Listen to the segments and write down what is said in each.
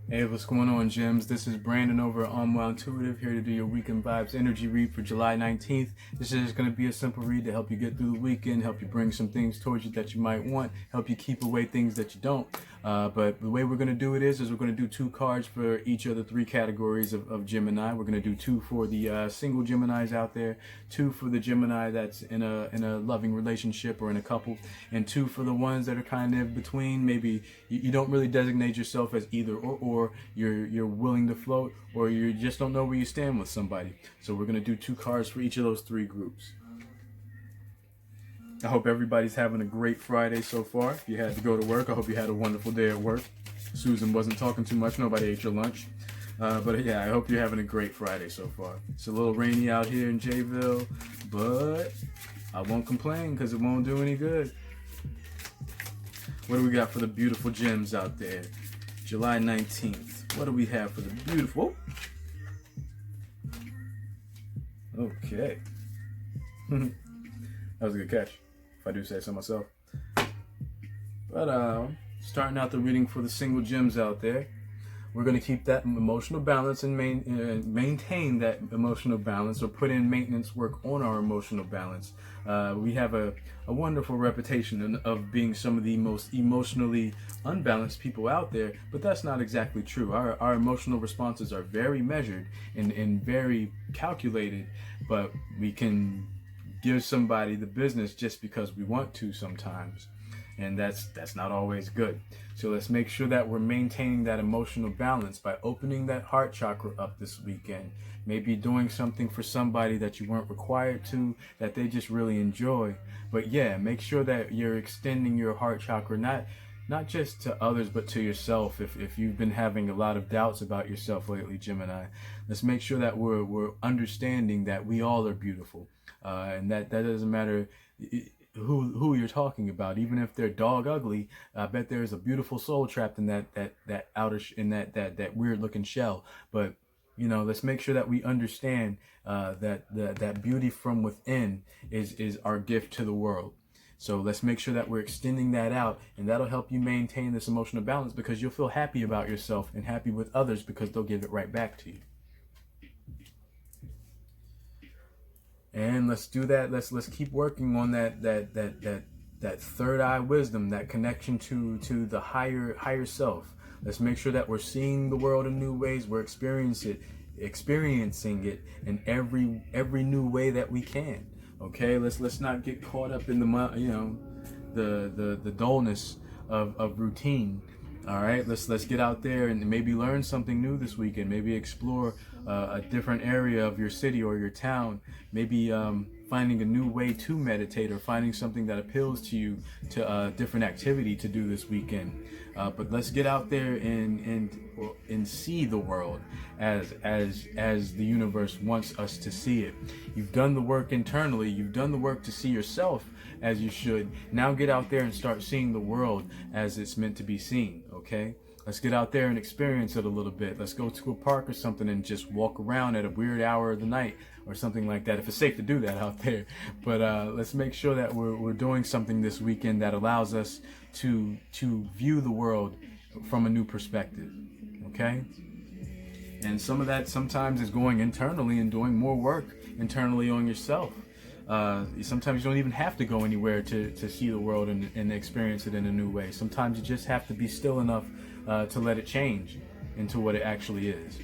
Hey, what's going on, Gems? This is Brandon over at Well Intuitive, here to do your Weekend Vibes Energy Read for July 19th. This is going to be a simple read to help you get through the weekend, help you bring some things towards you that you might want, help you keep away things that you don't. But the way we're going to do it is we're going to do 2 cards for each of the 3 categories of Gemini. We're going to do 2 for the single Geminis out there, 2 for the Gemini that's in a loving relationship or in a couple, and 2 for the ones that are kind of between. Maybe you don't really designate yourself as either or you're willing to float, or you just don't know where you stand with somebody. So we're going to do 2 cards for each of those 3 groups. I hope everybody's having a great Friday so far. If you had to go to work, I hope you had a wonderful day at work. Susan wasn't talking too much. Nobody ate your lunch. But yeah, I hope you're having a great Friday so far. It's a little rainy out here in Jayville, but I won't complain because it won't do any good. What do we got for the beautiful gems out there? July 19th. What do we have for the beautiful? Okay. That was a good catch, if I do say so myself. But starting out the reading for the single gems out there, we're going to keep that emotional balance and maintain that emotional balance, or put in maintenance work on our emotional balance. We have a wonderful reputation of being some of the most emotionally unbalanced people out there, but that's not exactly true. Our emotional responses are very measured and very calculated, but we can give somebody the business just because we want to sometimes. And that's not always good. So let's make sure that we're maintaining that emotional balance by opening that heart chakra up this weekend. Maybe doing something for somebody that you weren't required to, that they just really enjoy. But yeah, make sure that you're extending your heart chakra, not just to others, but to yourself. If you've been having a lot of doubts about yourself lately, Gemini, let's make sure that we're understanding that we all are beautiful. And that doesn't matter who you're talking about. Even if they're dog ugly, I bet there's a beautiful soul trapped in that outer that weird looking shell. But let's make sure that we understand that beauty from within is our gift to the world. So let's make sure that we're extending that out, and that'll help you maintain this emotional balance, because you'll feel happy about yourself and happy with others because they'll give it right back to you. And let's do that. Let's keep working on that third eye wisdom, that connection to the higher self. Let's make sure that we're seeing the world in new ways. We're experiencing it in every new way that we can. Okay, let's not get caught up in the dullness of routine. All right, let's get out there and maybe learn something new this weekend. Maybe explore a different area of your city or your town. Maybe finding a new way to meditate, or finding something that appeals to you, to a different activity to do this weekend. But let's get out there and see the world as the universe wants us to see it. You've done the work internally. You've done the work to see yourself as you should. Now get out there and start seeing the world as it's meant to be seen. Okay? Let's get out there and experience it a little bit. Let's go to a park or something and just walk around at a weird hour of the night or something like that, if it's safe to do that out there. But let's make sure that we're doing something this weekend that allows us to view the world from a new perspective. Okay? And some of that sometimes is going internally and doing more work internally on yourself. Sometimes you don't even have to go anywhere to see the world and experience it in a new way. Sometimes you just have to be still enough to let it change into what it actually is.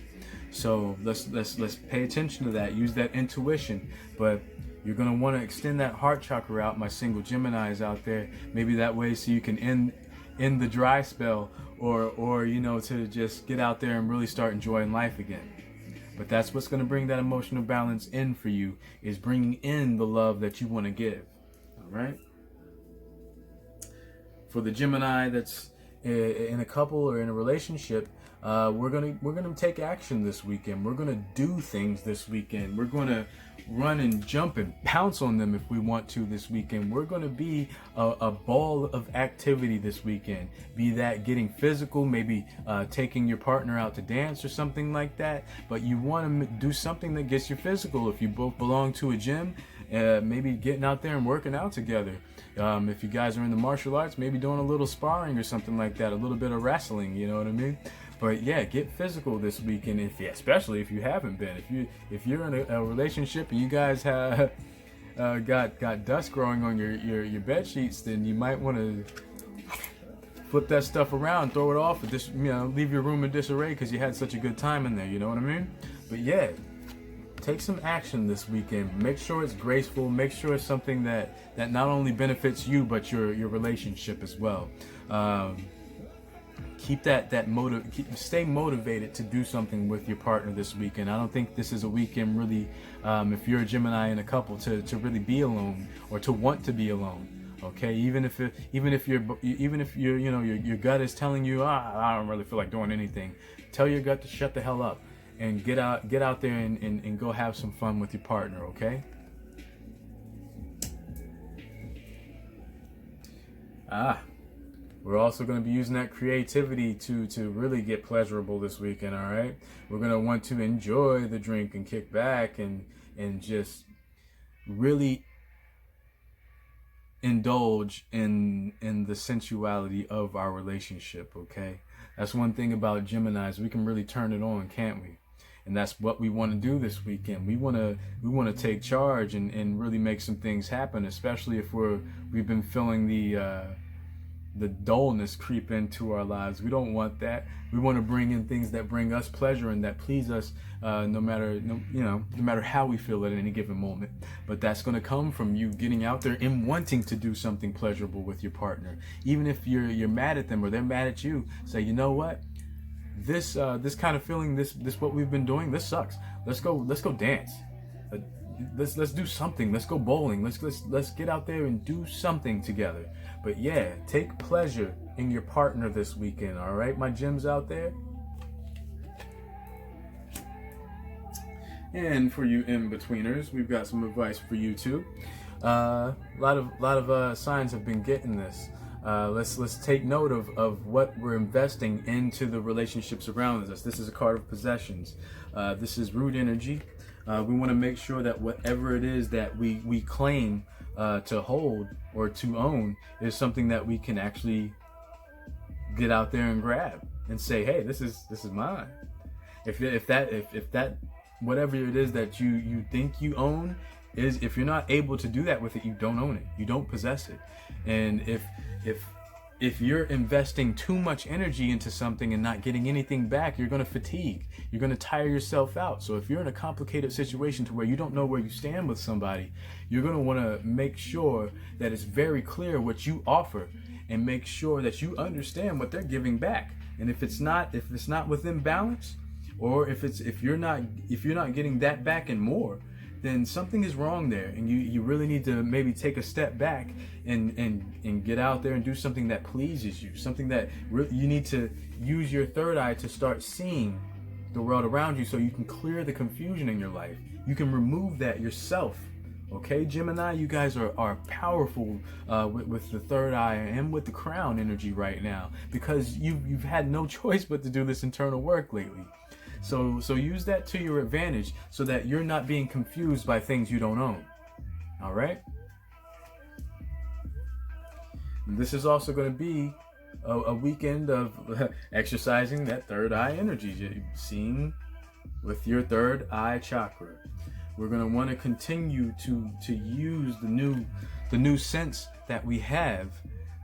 So let's pay attention to that. Use that intuition. But you're going to want to extend that heart chakra out, my single Geminis out there. Maybe that way so you can end the dry spell, or to just get out there and really start enjoying life again. But that's what's going to bring that emotional balance in for you, is bringing in the love that you want to give. All right? For the Gemini that's in a couple or in a relationship, we're gonna take action this weekend. We're gonna do things this weekend. We're gonna run and jump and pounce on them if we want to this weekend. We're gonna be a ball of activity this weekend. Be that getting physical, maybe taking your partner out to dance or something like that. But you want to do something that gets you physical. If you both belong to a gym, maybe getting out there and working out together. If you guys are in the martial arts, maybe doing a little sparring or something like that, a little bit of wrestling, you know what I mean? But yeah, get physical this weekend, especially if you haven't been. If you're in a relationship and you guys have got dust growing on your bed sheets, then you might want to flip that stuff around, throw it off, leave your room in disarray because you had such a good time in there. You know what I mean? But yeah, take some action this weekend. Make sure it's graceful. Make sure it's something that not only benefits you but your relationship as well. Stay motivated to do something with your partner this weekend. I don't think this is a weekend really, if you're a Gemini in a couple, to really be alone or to want to be alone. Okay, even if your gut is telling you, I don't really feel like doing anything, tell your gut to shut the hell up and get out there and go have some fun with your partner. Okay. We're also going to be using that creativity to really get pleasurable this weekend, all right? We're going to want to enjoy the drink and kick back and just really indulge in the sensuality of our relationship, okay? That's one thing about Geminis. We can really turn it on, can't we? And that's what we want to do this weekend. We want to take charge and really make some things happen, especially if we've been feeling the dullness creep into our lives. We don't want that. We want to bring in things that bring us pleasure and that please us, no matter how we feel at any given moment. But that's going to come from you getting out there and wanting to do something pleasurable with your partner. Even if you're mad at them or they're mad at you, say, you know what? This kind of feeling, this what we've been doing, this sucks. Let's go dance. Let's do something. Let's go bowling. Let's get out there and do something together. But yeah, take pleasure in your partner this weekend. All right, my gems out there. And for you in-betweeners, we've got some advice for you too. A lot of signs have been getting this. Let's take note of what we're investing into the relationships around us. This is a card of possessions. This is root energy. We want to make sure that whatever it is that we claim to hold or to own is something that we can actually get out there and grab and say, hey, this is mine. If that whatever it is that you think you own is, if you're not able to do that with it, you don't own it. You don't possess it. And if you're investing too much energy into something and not getting anything back, you're going to fatigue. You're going to tire yourself out. So if you're in a complicated situation to where you don't know where you stand with somebody, you're going to want to make sure that it's very clear what you offer and make sure that you understand what they're giving back. And if it's not within balance, or if you're not getting that back and more, then something is wrong there, and you really need to maybe take a step back and get out there and do something that pleases you, something that you need to use your third eye to start seeing the world around you so you can clear the confusion in your life. You can remove that yourself. Okay, Gemini, you guys are powerful with the third eye and with the crown energy right now, because you've had no choice but to do this internal work lately. So use that to your advantage so that you're not being confused by things you don't own. All right? And this is also going to be a weekend of exercising that third eye energy, seeing with your third eye chakra. We're going to want to continue to use the new sense that we have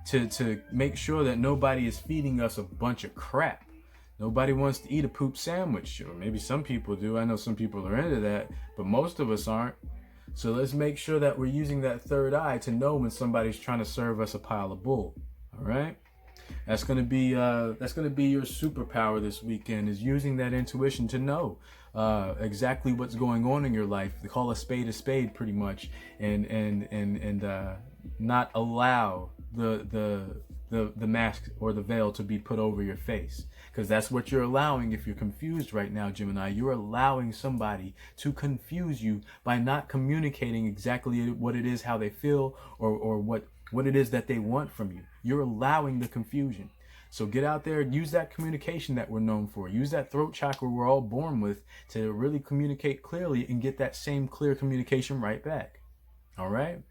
to make sure that nobody is feeding us a bunch of crap. Nobody wants to eat a poop sandwich, or maybe some people do. I know some people are into that, but most of us aren't. So let's make sure that we're using that third eye to know when somebody's trying to serve us a pile of bull. All right? That's gonna be your superpower this weekend, is using that intuition to know exactly what's going on in your life. They call a spade pretty much, and not allow the mask or the veil to be put over your face, because that's what you're allowing. If you're confused right now, Gemini, you're allowing somebody to confuse you by not communicating exactly what it is, how they feel, or what it is that they want from you. You're allowing the confusion. So get out there, use that communication that we're known for. Use that throat chakra we're all born with to really communicate clearly and get that same clear communication right back. All right?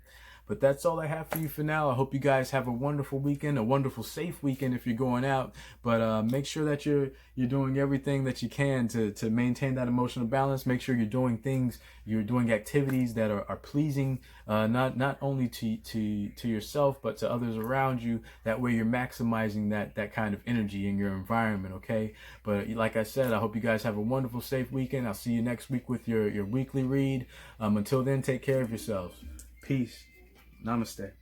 But that's all I have for you for now. I hope you guys have a wonderful weekend, a wonderful, safe weekend if you're going out. But make sure that you're doing everything that you can to maintain that emotional balance. Make sure you're doing activities that are pleasing, not only to yourself but to others around you. That way you're maximizing that kind of energy in your environment. Okay. But like I said, I hope you guys have a wonderful, safe weekend. I'll see you next week with your weekly read. Until then, take care of yourselves. Peace. Namaste.